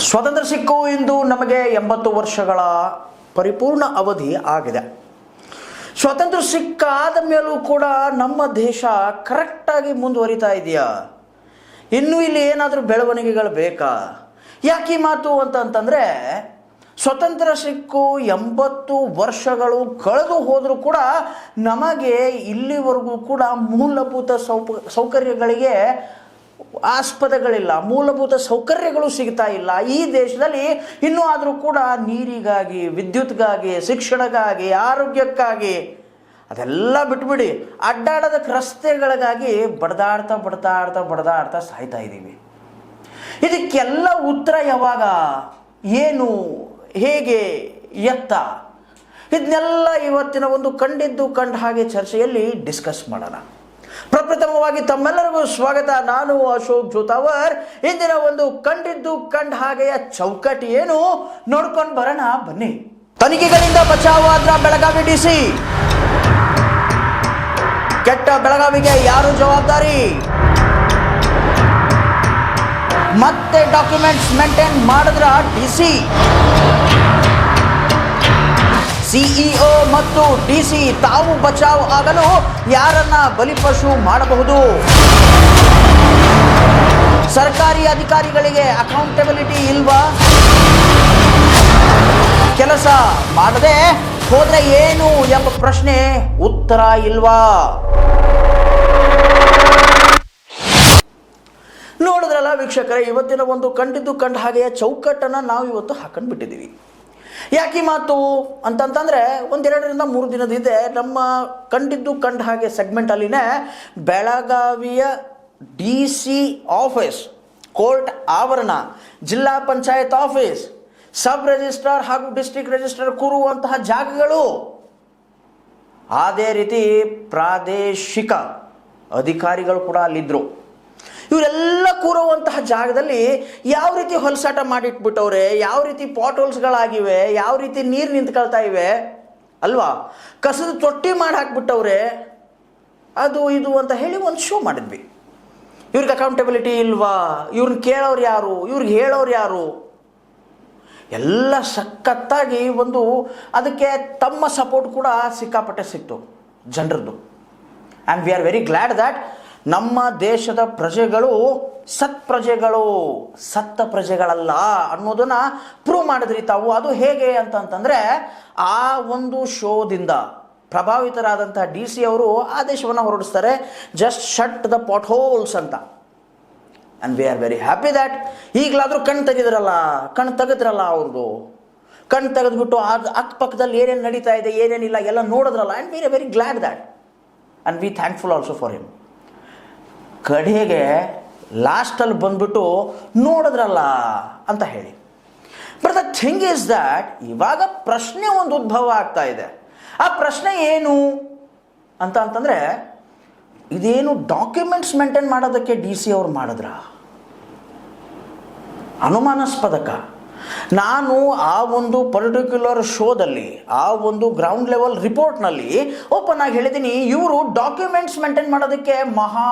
ಸ್ವಾತಂತ್ರ್ಯ ಸಿಕ್ಕು ಇಂದು ನಮಗೆ 80 ವರ್ಷಗಳ ಪರಿಪೂರ್ಣ ಅವಧಿ ಆಗಿದೆ. ಸ್ವಾತಂತ್ರ್ಯ ಸಿಕ್ಕಾದ ಮೇಲೂ ಕೂಡ ನಮ್ಮ ದೇಶ ಕರೆಕ್ಟಾಗಿ ಮುಂದುವರಿತಾ ಇದೆಯಾ? ಇನ್ನೂ ಇಲ್ಲಿ ಏನಾದರೂ ಬೆಳವಣಿಗೆಗಳು ಬೇಕಾ? ಯಾಕೆ ಈ ಮಾತು ಅಂತಂದರೆ, ಸ್ವತಂತ್ರ ಸಿಕ್ಕು 80 ವರ್ಷಗಳು ಕಳೆದು ಹೋದರೂ ಕೂಡ ನಮಗೆ ಇಲ್ಲಿವರೆಗೂ ಕೂಡ ಮೂಲಭೂತ ಸೌಕರ್ಯಗಳಿಗೆ ಆಸ್ಪದಗಳಿಲ್ಲ, ಮೂಲಭೂತ ಸೌಕರ್ಯಗಳು ಸಿಗ್ತಾ ಇಲ್ಲ. ಈ ದೇಶದಲ್ಲಿ ಇನ್ನೂ ಆದರೂ ಕೂಡ ನೀರಿಗಾಗಿ, ವಿದ್ಯುತ್ಗಾಗಿ, ಶಿಕ್ಷಣಕ್ಕಾಗಿ, ಆರೋಗ್ಯಕ್ಕಾಗಿ ಅದೆಲ್ಲ ಬಿಟ್ಬಿಡಿ, ಅಡ್ಡಾಡೋದಕ್ಕೆ ರಸ್ತೆಗಳಿಗಾಗಿ ಬಡ್ದಾಡ್ತಾ ಸಾಯ್ತಾ ಇದ್ದೀವಿ. ಇದಕ್ಕೆಲ್ಲ ಉತ್ತರ ಯಾವಾಗ, ಏನು, ಹೇಗೆ, ಎತ್ತ, ಇದನ್ನೆಲ್ಲ ಇವತ್ತಿನ ಒಂದು ಕಂಡಿದ್ದು ಕಂಡ ಹಾಗೆ ಚರ್ಚೆಯಲ್ಲಿ ಡಿಸ್ಕಸ್ ಮಾಡೋಣ. ಪ್ರಪ್ರಥಮವಾಗಿ ತಮ್ಮೆಲ್ಲರಿಗೂ ಸ್ವಾಗತ. ನಾನು ಅಶೋಕ್ ಜೋತಾವರ್. ಇಂದಿನ ಒಂದು ಕಂಡಿದ್ದು ಕಂಡ ಹಾಗೆಯ ಚೌಕಟ್ಟು ಏನು ನೋಡ್ಕೊಂಡು ಬರೋಣ ಬನ್ನಿ. ತನಿಖೆಗಳಿಂದ ಬಚಾವಾದ್ರ ಬೆಳಗಾವಿ ಡಿಸಿ. ಕೆಟ್ಟ ಬೆಳಗಾವಿಗೆ ಯಾರು ಜವಾಬ್ದಾರಿ? ಮತ್ತೆ ಡಾಕ್ಯುಮೆಂಟ್ಸ್ ಮೇಂಟೈನ್ ಮಾಡಿದ್ರ ಡಿಸಿ. ಸಿಇಒ ಮತ್ತು ಡಿಸಿ ತಾವು ಬಚಾವ್ ಆಗಲು ಯಾರನ್ನ ಬಲಿಪಶು ಮಾಡಬಹುದು? ಸರ್ಕಾರಿ ಅಧಿಕಾರಿಗಳಿಗೆ ಅಕೌಂಟಬಿಲಿಟಿ ಇಲ್ವಾ? ಕೆಲಸ ಮಾಡದೆ ಹೋದ್ರೆ ಏನು ಎಂಬ ಪ್ರಶ್ನೆ ಉತ್ತರ ಇಲ್ವಾ? ನೋಡಿದ್ರಲ್ಲ ವೀಕ್ಷಕರೇ, ಇವತ್ತಿನ ಒಂದು ಕಂಡಿದ್ದು ಕಂಡ ಹಾಗೆಯ ಚೌಕಟ್ಟನ್ನು ನಾವು ಇವತ್ತು ಹಾಕೊಂಡು ಬಿಟ್ಟಿದ್ದೀವಿ. ಯಾಕೆ ಮಾತು ಅಂತಂತಂದರೆ, 1-2 ರಿಂದ 3 ದಿನದ ಹಿಂದೆ ನಮ್ಮ ಕಂಡಿದ್ದು ಕಂಡ ಹಾಗೆ ಸೆಗ್ಮೆಂಟಲ್ಲಿನೇ ಬೆಳಗಾವಿಯ DC ಆಫೀಸ್, ಕೋರ್ಟ್ ಆವರಣ, ಜಿಲ್ಲಾ ಪಂಚಾಯತ್ ಆಫೀಸ್, ಸಬ್ ರಿಜಿಸ್ಟ್ರಾರ್ ಹಾಗೂ ಡಿಸ್ಟ್ರಿಕ್ಟ್ ರಿಜಿಸ್ಟ್ರಾರ್ ಕೂರುವಂತಹ ಜಾಗಗಳು, ಅದೇ ರೀತಿ ಪ್ರಾದೇಶಿಕ ಅಧಿಕಾರಿಗಳು ಕೂಡ ಅಲ್ಲಿದ್ದರು. ಇವರೆಲ್ಲ ಕೂರುವಂತಹ ಜಾಗದಲ್ಲಿ ಯಾವ ರೀತಿ ಹೊಲಸಾಟ ಮಾಡಿಟ್ಬಿಟ್ಟವ್ರೆ, ಯಾವ ರೀತಿ ಪಾಟ್ ಹೋಲ್ಸ್ಗಳಾಗಿವೆ, ಯಾವ ರೀತಿ ನೀರು ನಿಂತ್ಕೊಳ್ತಾ ಇವೆ ಅಲ್ವಾ, ಕಸದ ತೊಟ್ಟಿ ಮಾಡಿ ಹಾಕ್ಬಿಟ್ಟವ್ರೆ, ಅದು ಇದು ಅಂತ ಹೇಳಿ ಒಂದು ಶೋ ಮಾಡಿದ್ವಿ. ಇವ್ರಿಗೆ ಅಕೌಂಟಬಿಲಿಟಿ ಇಲ್ವಾ? ಇವ್ರನ್ನ ಕೇಳೋರು ಯಾರು? ಇವ್ರಿಗೆ ಹೇಳೋರು ಯಾರು? ಎಲ್ಲ ಸಖತ್ತಾಗಿ ಒಂದು ಅದಕ್ಕೆ ತಮ್ಮ ಸಪೋರ್ಟ್ ಕೂಡ ಸಿಕ್ಕಾಪಟ್ಟೆ ಸಿಕ್ತು ಜನರದ್ದು. And we are very glad that ನಮ್ಮ ದೇಶದ ಪ್ರಜೆಗಳು ಸತ್ಪ್ರಜೆಗಳು, ಸತ್ತ ಪ್ರಜೆಗಳಲ್ಲ ಅನ್ನೋದನ್ನ ಪ್ರೂವ್ ಮಾಡಿದ್ರಿ ತಾವು. ಅದು ಹೇಗೆ ಅಂತಂತಂದರೆ, ಆ ಒಂದು ಶೋದಿಂದ ಪ್ರಭಾವಿತರಾದಂಥ DC ಅವರು ಆದೇಶವನ್ನು ಹೊರಡಿಸ್ತಾರೆ, just shut the pot holes ಅಂತ. And we are very happy that ಈಗಲಾದರೂ ಕಣ್ಣು ತೆಗೆದ್ರಲ್ಲ ಅವ್ರದ್ದು. ಕಣ್ಣು ತೆಗೆದ್ಬಿಟ್ಟು ಅಕ್ಕಪಕ್ಕದಲ್ಲಿ ಏನೇನು ನಡೀತಾ ಇದೆ, ಏನೇನಿಲ್ಲ ಎಲ್ಲ ನೋಡಿದ್ರಲ್ಲ. And we are very glad that and we thankful also for him. ಕಡೆಗೆ ಲಾಸ್ಟಲ್ಲಿ ಬಂದ್ಬಿಟ್ಟು ನೋಡಿದ್ರಲ್ಲ ಅಂತ ಹೇಳಿ. But the thing is that ಇವಾಗ ಪ್ರಶ್ನೆ ಒಂದು ಉದ್ಭವ ಆಗ್ತಾ ಇದೆ. ಆ ಪ್ರಶ್ನೆ ಏನು ಅಂತಂದರೆ, ಇದೇನು ಡಾಕ್ಯುಮೆಂಟ್ಸ್ ಮೇಂಟೈನ್ ಮಾಡೋದಕ್ಕೆ DC ಅವ್ರು ಮಾಡಿದ್ರ? ಅನುಮಾನಾಸ್ಪದಕ. ನಾನು ಆ ಒಂದು ಪರ್ಟಿಕ್ಯುಲರ್ ಶೋದಲ್ಲಿ, ಆ ಒಂದು ಗ್ರೌಂಡ್ ಲೆವೆಲ್ ರಿಪೋರ್ಟ್ನಲ್ಲಿ ಓಪನ್ ಆಗಿ ಹೇಳಿದ್ದೀನಿ, ಇವರು ಡಾಕ್ಯುಮೆಂಟ್ಸ್ ಮೇಂಟೈನ್ ಮಾಡೋದಕ್ಕೆ ಮಹಾ